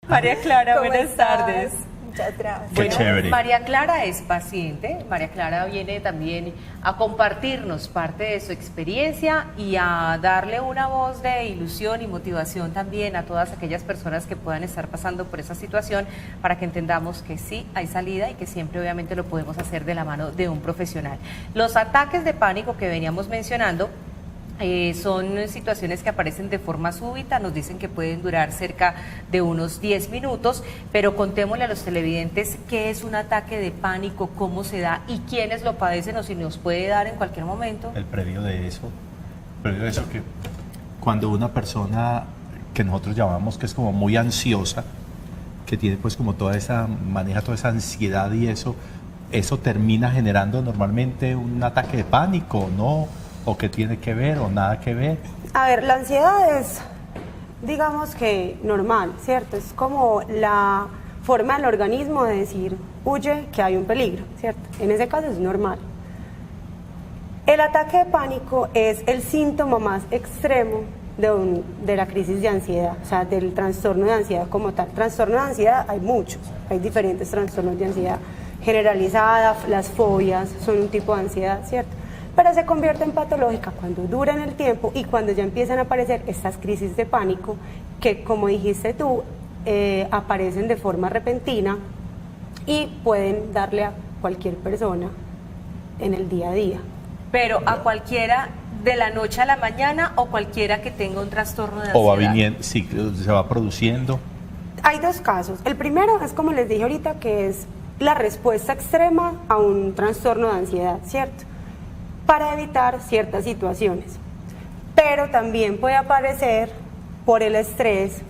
María Clara, ¿Cómo buenas estás? tardes. Muchas gracias. Qué chévere. María Clara es paciente. María Clara viene también a compartirnos parte de su experiencia y a darle una voz de ilusión y motivación también a todas aquellas personas que puedan estar pasando por esa situación, para que entendamos que sí hay salida y que siempre obviamente lo podemos hacer de la mano de un profesional. Los ataques de pánico que veníamos mencionando son situaciones que aparecen de forma súbita, nos dicen que pueden durar cerca de unos 10 minutos, pero contémosle a los televidentes qué es un ataque de pánico, cómo se da y quiénes lo padecen, o si nos puede dar en cualquier momento. El previo de eso que cuando una persona que nosotros llamamos que es como muy ansiosa, que tiene pues como maneja toda esa ansiedad y eso termina generando normalmente un ataque de pánico, ¿no? ¿O qué tiene que ver o nada que ver? A ver, la ansiedad es, digamos que normal, ¿cierto? Es como la forma del organismo de decir, huye, que hay un peligro, ¿cierto? En ese caso es normal. El ataque de pánico es el síntoma más extremo de la crisis de ansiedad, o sea, del trastorno de ansiedad como tal. Trastorno de ansiedad hay muchos, hay diferentes trastornos de ansiedad generalizada, las fobias son un tipo de ansiedad, ¿cierto? Pero se convierte en patológica cuando dura en el tiempo y cuando ya empiezan a aparecer estas crisis de pánico que, como dijiste tú, aparecen de forma repentina y pueden darle a cualquier persona en el día a día. Pero a cualquiera de la noche a la mañana o cualquiera que tenga un trastorno de ansiedad. O va viniendo, sí, se va produciendo. Hay dos casos. El primero es, como les dije ahorita, que es la respuesta extrema a un trastorno de ansiedad, ¿cierto? Para evitar ciertas situaciones. Pero también puede aparecer por el estrés,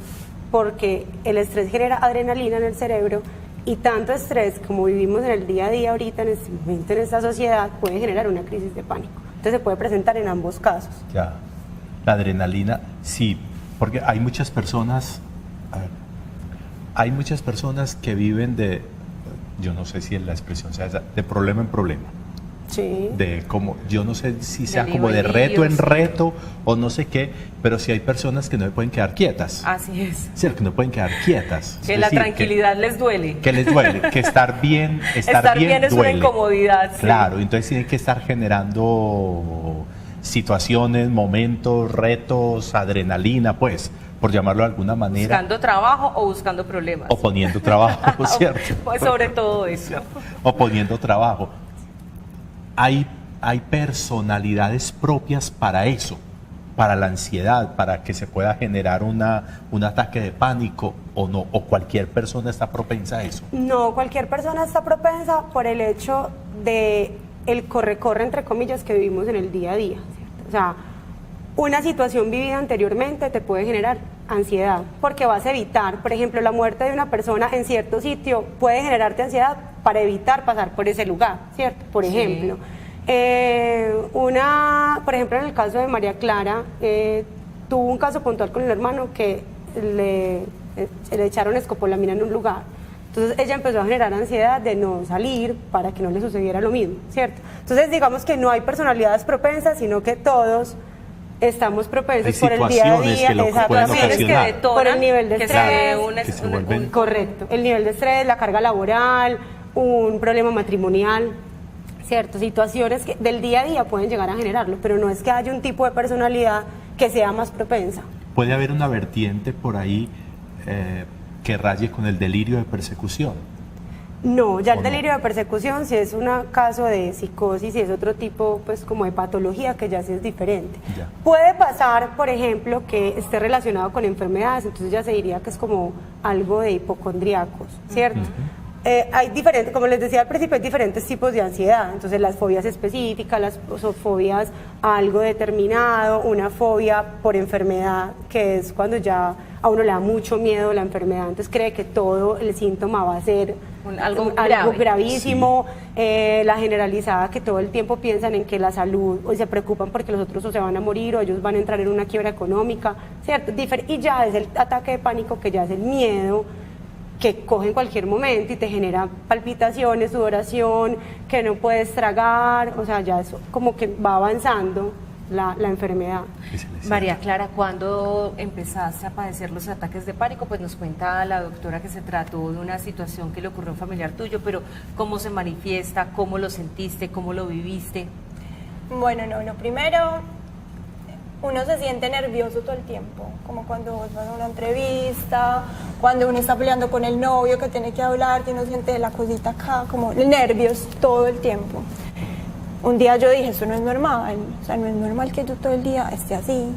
porque el estrés genera adrenalina en el cerebro y tanto estrés como vivimos en el día a día ahorita, en este momento, en esta sociedad, puede generar una crisis de pánico. Entonces se puede presentar en ambos casos. Ya, la adrenalina, sí, porque hay muchas personas, hay muchas personas que viven yo no sé si es la expresión sea esa, de problema en problema. Sí. De como, yo no sé si sea De como de lío en reto lío, en sí. reto o no sé qué, pero sí hay personas que no pueden quedar quietas. Así es. Sí, que no pueden quedar quietas. Que Es la decir, tranquilidad les duele. que les duele, que estar bien Es una duele. incomodidad. Sí. Claro, entonces tienen que estar generando situaciones, momentos, retos, adrenalina, pues, por llamarlo de alguna manera. Buscando trabajo o buscando problemas. O poniendo trabajo, ¿cierto? Pues sobre todo eso. O poniendo trabajo. Hay personalidades propias para eso, para la ansiedad, para que se pueda generar un ataque de pánico o no, o cualquier persona está propensa a eso. No, cualquier persona está propensa por el hecho de el corre-corre, entre comillas, que vivimos en el día a día, ¿cierto? O sea, una situación vivida anteriormente te puede generar ansiedad, porque vas a evitar, por ejemplo, la muerte de una persona en cierto sitio puede generarte ansiedad para evitar pasar por ese lugar, ¿cierto? Por ejemplo, por ejemplo, en el caso de María Clara, tuvo un caso puntual con el hermano que le echaron escopolamina en un lugar. Entonces ella empezó a generar ansiedad de no salir para que no le sucediera lo mismo, ¿cierto? Entonces digamos que no hay personalidades propensas, sino que todos estamos propensos por el día a día, que lo pueden ocasionar. por el nivel de que estrés, se vuelven- correcto, el nivel de estrés, la carga laboral, un problema matrimonial, cierto, situaciones que del día a día pueden llegar a generarlo, pero no es que haya un tipo de personalidad que sea más propensa. Puede haber una vertiente por ahí que raye con el delirio de persecución. No, ya el ¿O no? delirio de persecución si es un caso de psicosis y es otro tipo pues como de patología que ya sí es diferente. Ya. Puede pasar, por ejemplo, que esté relacionado con enfermedades, entonces ya se diría que es como algo de hipocondríacos, ¿cierto? Hay diferentes, como les decía al principio, hay diferentes tipos de ansiedad, entonces las fobias específicas, las fobias a algo determinado, una fobia por enfermedad, que es cuando ya a uno le da mucho miedo la enfermedad, entonces cree que todo el síntoma va a ser algo algo grave. gravísimo, la generalizada que todo el tiempo piensan en que la salud, o se preocupan porque los otros o se van a morir o ellos van a entrar en una quiebra económica, ¿cierto? Y ya es el ataque de pánico, que ya es el miedo que coge en cualquier momento y te genera palpitaciones, sudoración, que no puedes tragar, o sea, ya eso como que va avanzando la enfermedad. Que se le cierra. María Clara, ¿cuándo empezaste a padecer los ataques de pánico? Pues nos cuenta la doctora que se trató de una situación que le ocurrió a un familiar tuyo, pero ¿cómo se manifiesta? ¿Cómo lo sentiste? ¿Cómo lo viviste? Bueno, no, lo primero, uno se siente nervioso todo el tiempo, como cuando vos vas a una entrevista, cuando uno está peleando con el novio que tiene que hablar, que uno siente la cosita acá, como nervios todo el tiempo. Un día yo dije, eso no es normal, o sea, no es normal que yo todo el día esté así,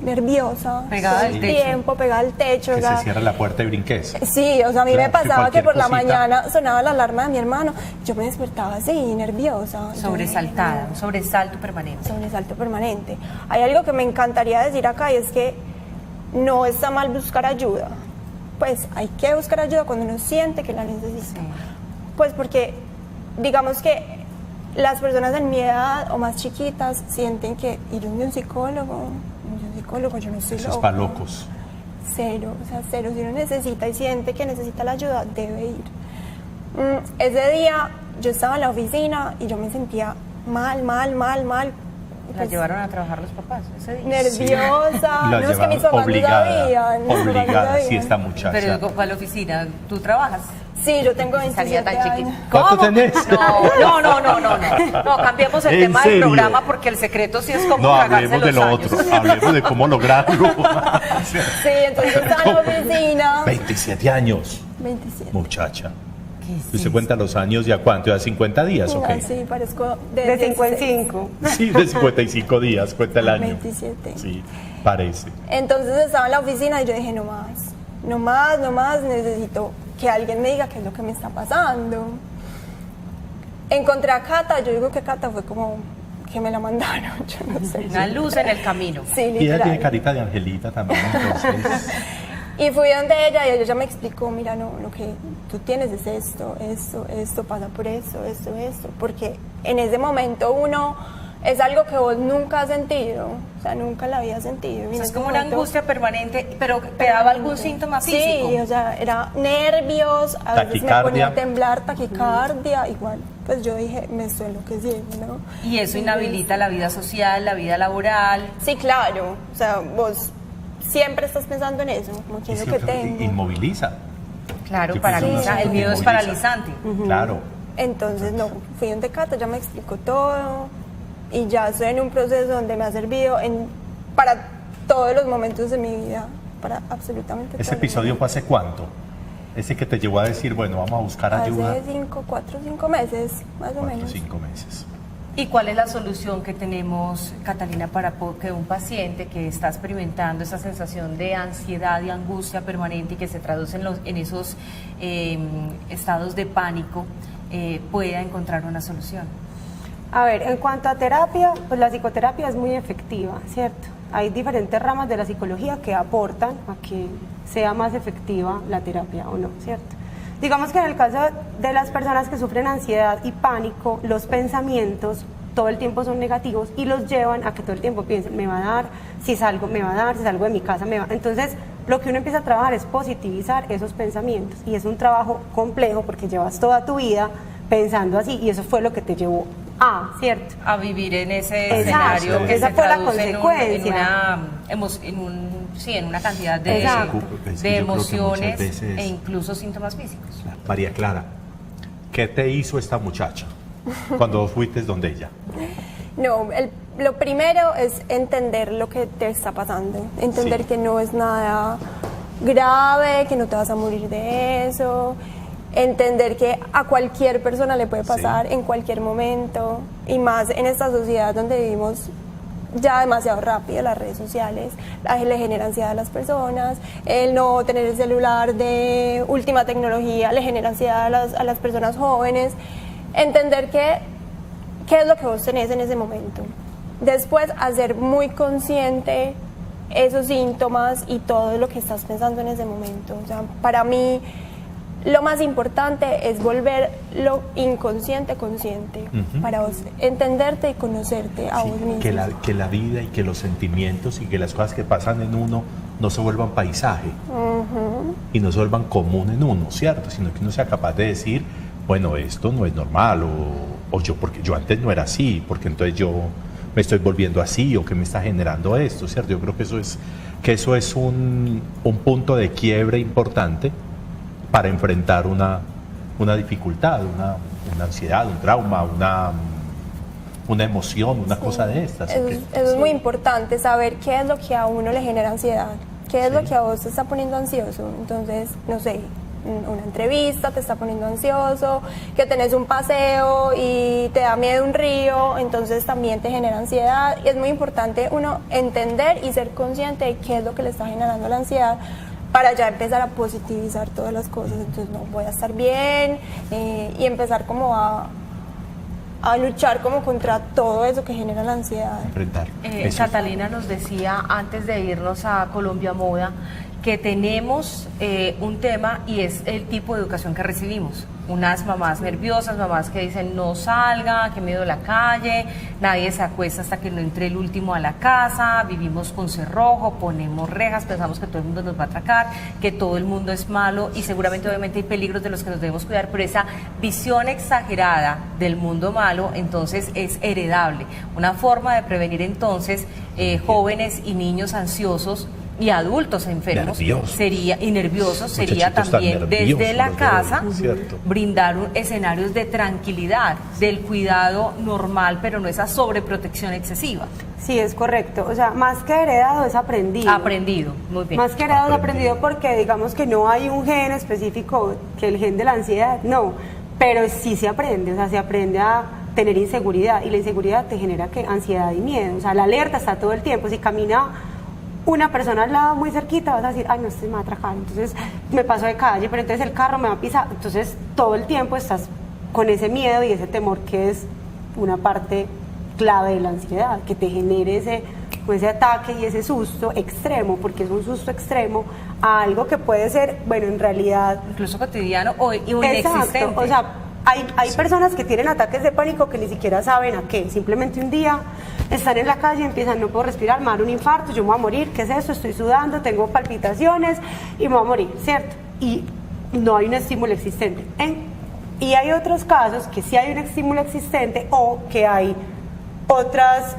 nerviosa, Pegada todo al el techo. tiempo, pegada al techo. Que o sea, se cierra la puerta y brinques. sí, o sea, a mí me Claro, que pasaba que cualquier por la cosita. mañana sonaba la alarma de mi hermano, yo me despertaba así, nerviosa. Yo Sobresaltada, dije, un no, sobresalto permanente. sobresalto permanente. Hay algo que me encantaría decir acá y es que no está mal buscar ayuda. Pues hay que buscar ayuda cuando uno siente que la necesita. Sí. Pues porque, digamos que las personas en mi edad o más chiquitas sienten que ir a un psicólogo, yo no estoy Eso es loca. para locos. Cero, o sea, cero. Si uno necesita y siente que necesita la ayuda, debe ir. Ese día yo estaba en la oficina y yo me sentía mal. La Pues, llevaron a trabajar los papás ese día. nerviosa. La No, es que mis llevaron papás no obligada, sabían. mis papás no obligada, sí, sabían. esta muchacha. Pero ¿cuál oficina? ¿Tú trabajas? Sí, yo tengo Salía 27 tan años. chiquita. ¿Cuánto ¿Cómo? tenés? No, cambiemos el ¿En tema serio? del programa porque el secreto sí es como No, tragarse hablemos de los lo años. otro, hablemos de cómo lograrlo. Sí, entonces yo estaba en la oficina. 27 años, 27. muchacha. ¿Qué es ¿Usted eso? cuenta los años ya cuánto? ¿Ya 50 días o qué? Sí, parezco De 5 en 16. 5. Sí, de 55 días, cuenta el año. 27. Sí, parece. Entonces estaba en la oficina y yo dije, no más, necesito que alguien me diga qué es lo que me está pasando. Encontré a Cata, yo digo que Cata fue como que me la mandaron, yo no sé. Una luz en el camino. Sí, Y ella literal. tiene carita de Angelita también, entonces. Y fui donde ella y ella ya me explicó, mira, no, lo que tú tienes es esto, pasa por esto, porque en ese momento uno es algo que vos nunca has sentido, o sea, nunca la había sentido. O Y en sea, es ese como una momento- angustia permanente, pero ¿te daba algún síntoma físico? Sí, o sea, era nervios, a veces me Taquicardia. ponía a temblar, taquicardia, igual. Pues yo dije, me estoy enloqueciendo, ¿no? Y eso inhabilita la vida social, la vida laboral. Sí, claro, o sea, vos siempre estás pensando en eso, como que es lo que tengo. Inmoviliza. Claro, Yo pienso paraliza. que El miedo es inmoviliza. paralizante. Claro. Entonces, no, fui donde Cata, ya me explicó todo y ya estoy en un proceso donde me ha servido para todos los momentos de mi vida, para absolutamente ¿Ese todo. episodio fue hace cuánto? Ese que te llevó a decir, bueno, vamos a buscar ayuda. Hace 4 o 5 meses, más o 4 o menos. 5 meses. ¿Y cuál es la solución que tenemos, Catalina, para que un paciente que está experimentando esa sensación de ansiedad y angustia permanente y que se traduce en esos estados de pánico pueda encontrar una solución? A ver, en cuanto a terapia, pues la psicoterapia es muy efectiva, ¿cierto? Hay diferentes ramas de la psicología que aportan a que sea más efectiva la terapia o no, ¿cierto? Digamos que en el caso de las personas que sufren ansiedad y pánico, los pensamientos todo el tiempo son negativos y los llevan a que todo el tiempo piensen, me va a dar, si salgo, me va a dar, si salgo de mi casa, me va. Entonces, lo que uno empieza a trabajar es positivizar esos pensamientos y es un trabajo complejo porque llevas toda tu vida pensando así y eso fue lo que te llevó a, ¿cierto? A vivir en ese Exacto, escenario que esa se fue la traduce consecuencia. en una cantidad de, Exacto. Pues, de yo creo que muchas emociones veces- e incluso síntomas físicos. María Clara, ¿qué te hizo esta muchacha cuando fuiste donde ella? No, lo primero es entender lo que te está pasando, entender Sí. que no es nada grave, que no te vas a morir de eso, entender que a cualquier persona le puede pasar Sí. en cualquier momento y más en esta sociedad donde vivimos ya demasiado rápido, las redes sociales le genera ansiedad a las personas, el no tener el celular de última tecnología le genera ansiedad a las personas jóvenes, entender qué es lo que vos tenés en ese momento. Después, hacer muy consciente esos síntomas y todo lo que estás pensando en ese momento. O sea, para mí, lo más importante es volver lo inconsciente consciente, para vos entenderte y conocerte a Sí, vos mismo. que la vida y que los sentimientos y que las cosas que pasan en uno no se vuelvan paisaje y no se vuelvan común en uno, ¿cierto? Sino que uno sea capaz de decir, bueno, esto no es normal o porque yo antes no era así, porque entonces yo me estoy volviendo así o qué me está generando esto, ¿cierto? Yo creo que eso es un punto de quiebre importante para enfrentar una dificultad, una ansiedad, un trauma, una emoción, una cosa de estas. Eso es muy importante, saber qué es lo que a uno le genera ansiedad, qué es lo que a vos te está poniendo ansioso. Entonces, no sé, una entrevista te está poniendo ansioso, que tenés un paseo y te da miedo un río, entonces también te genera ansiedad. Y es muy importante uno entender y ser consciente de qué es lo que le está generando la ansiedad, para ya empezar a positivizar todas las cosas. Entonces, no, voy a estar bien, y empezar como a luchar como contra todo eso que genera la ansiedad. Enfrentar. Catalina nos decía antes de irnos a Colombia Moda que tenemos un tema, y es el tipo de educación que recibimos. Unas mamás nerviosas, mamás que dicen no salga, que miedo a la calle, nadie se acuesta hasta que no entre el último a la casa, vivimos con cerrojo, ponemos rejas, pensamos que todo el mundo nos va a atracar, que todo el mundo es malo, y seguramente obviamente hay peligros de los que nos debemos cuidar, pero esa visión exagerada del mundo malo entonces es heredable. Una forma de prevenir entonces jóvenes y niños ansiosos y adultos enfermos nerviosos. Sería también desde la casa brindar escenarios de tranquilidad, del cuidado normal, pero no esa sobreprotección excesiva. Sí, es correcto. O sea, más que heredado es aprendido. Aprendido, muy bien. Más que heredado es aprendido, porque digamos que no hay un gen específico, que el gen de la ansiedad, no, pero sí se aprende, o sea, se aprende a tener inseguridad, y la inseguridad te genera ansiedad y miedo. O sea, la alerta está todo el tiempo. Si camina una persona al lado muy cerquita, vas a decir, ay, no, este me va a atracar, entonces me paso de calle, pero entonces el carro me va a pisar. Entonces todo el tiempo estás con ese miedo y ese temor, que es una parte clave de la ansiedad, que te genere ese ataque y ese susto extremo, porque es un susto extremo a algo que puede ser, bueno, en realidad incluso cotidiano o inexistente. Exacto. O sea, hay personas que tienen ataques de pánico que ni siquiera saben a qué. Simplemente un día están en la calle y empiezan, no puedo respirar, me va a dar un infarto, yo me voy a morir, ¿qué es esto? Estoy sudando, tengo palpitaciones y me voy a morir, ¿cierto? Y no hay un estímulo existente. Y hay otros casos que sí hay un estímulo existente, o que hay otras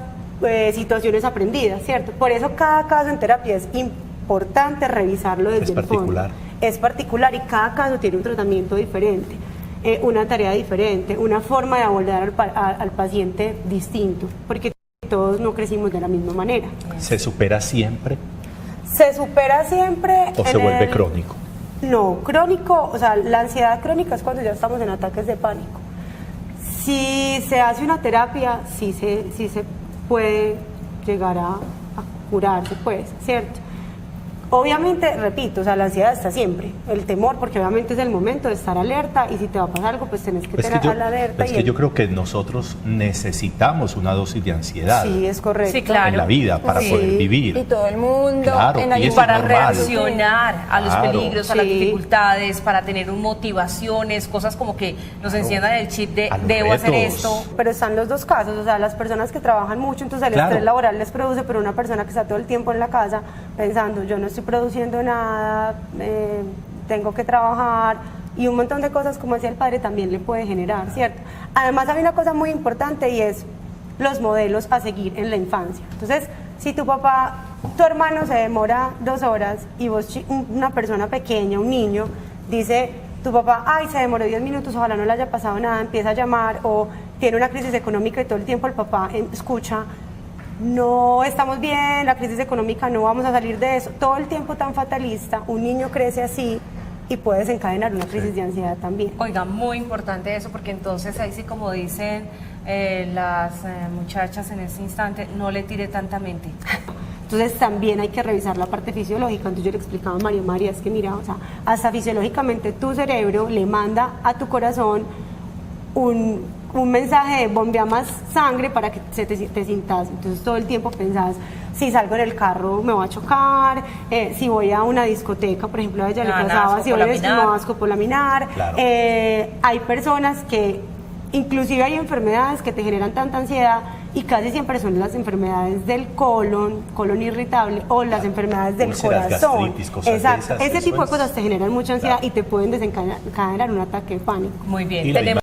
situaciones aprendidas, ¿cierto? Por eso cada caso en terapia es importante revisarlo desde el fondo. Es particular, y cada caso tiene un tratamiento diferente. Una tarea diferente, una forma de abordar al paciente distinto, porque todos no crecimos de la misma manera. ¿Se supera siempre? ¿Se supera siempre? ¿O se vuelve crónico? No, crónico, o sea, la ansiedad crónica es cuando ya estamos en ataques de pánico. Si se hace una terapia, sí se puede llegar a curarse, pues, ¿cierto? Obviamente, repito, o sea, la ansiedad está siempre, el temor, porque obviamente es el momento de estar alerta, y si te va a pasar algo, pues tenés que estar alerta. Es que yo creo que nosotros necesitamos una dosis de ansiedad. Sí, es correcto. Sí, claro. En la vida, para poder vivir. Y todo el mundo. Claro, Y para reaccionar a los peligros, a las dificultades, para tener motivaciones, cosas como que nos enciendan el chip de debo hacer esto. Pero están los dos casos, o sea, las personas que trabajan mucho, entonces el estrés laboral les produce, pero una persona que está todo el tiempo en la casa pensando, yo no estoy produciendo nada, tengo que trabajar, y un montón de cosas, como decía el padre, también le puede generar, ¿cierto? Además hay una cosa muy importante, y es los modelos a seguir en la infancia. Entonces, si tu hermano se demora 2 horas, y vos, una persona pequeña, un niño, dice, tu papá, ay, se demoró 10 minutos, ojalá no le haya pasado nada, empieza a llamar, o tiene una crisis económica y todo el tiempo el papá escucha, no estamos bien, la crisis económica, no vamos a salir de eso, todo el tiempo tan fatalista, un niño crece así y puede desencadenar una crisis de ansiedad también. Oiga, muy importante eso, porque entonces ahí sí, como dicen las muchachas en ese instante, no le tire tanta mente. Entonces también hay que revisar la parte fisiológica. Entonces yo le explicaba a María, es que mira, o sea, hasta fisiológicamente tu cerebro le manda a tu corazón un mensaje de bombea más sangre para que te sintas. Entonces todo el tiempo pensás, si salgo en el carro me voy a chocar, si voy a una discoteca, por ejemplo, a ella le pasaba, si voy a escopolaminar. Claro. Hay personas que, inclusive hay enfermedades que te generan tanta ansiedad, y casi siempre son las enfermedades del colon irritable, o las enfermedades del corazón. Gastritis, cosas exacto, de esas, ese tipo de es. cosas te generan mucha ansiedad, y te pueden desencadenar un ataque de pánico. Muy bien, Y la tenemos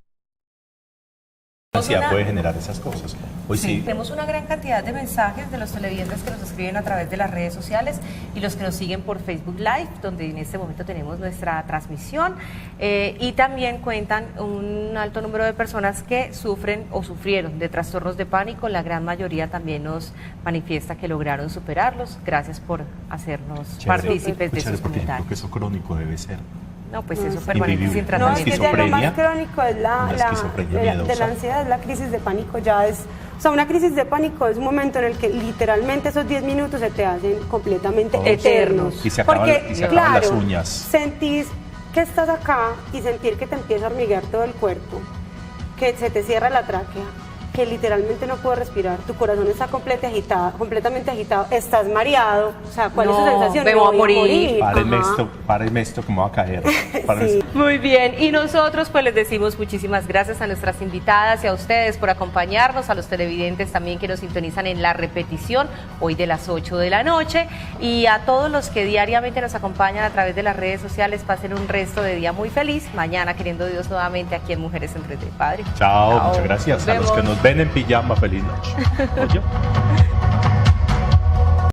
ansiedad puede generar esas cosas. Hoy sí. Tenemos una gran cantidad de mensajes de los televidentes que nos escriben a través de las redes sociales y los que nos siguen por Facebook Live, donde en este momento tenemos nuestra transmisión, y también cuentan un alto número de personas que sufren o sufrieron de trastornos de pánico. La gran mayoría también nos manifiesta que lograron superarlos. Gracias por hacernos partícipes de sus porque comentarios. que eso crónico debe ser. No, pues eso permanece sin No, es tratamiento. que ya lo más crónico es Una esquizofrenia de miedosa. la ansiedad, es la crisis de pánico. Ya es, o sea, una crisis de pánico es un momento en el que literalmente esos 10 minutos se te hacen completamente eternos. Y se acaban las uñas. Sentís que estás acá y sentir que te empieza a hormiguear todo el cuerpo, que se te cierra la tráquea, que literalmente no puedes respirar, tu corazón está completamente agitado, estás mareado, o sea, ¿cuál es su sensación? Me voy a morir. Páreme esto que me va a caer. Sí. Muy bien, y nosotros pues les decimos muchísimas gracias a nuestras invitadas y a ustedes por acompañarnos, a los televidentes también que nos sintonizan en la repetición hoy de las 8 de la noche, y a todos los que diariamente nos acompañan a través de las redes sociales. Pasen un resto de día muy feliz. Mañana, queriendo Dios, nuevamente aquí en Mujeres en Red de Padre. Chao, muchas gracias. A los que nos ven en pijama, feliz noche. ¿Oye?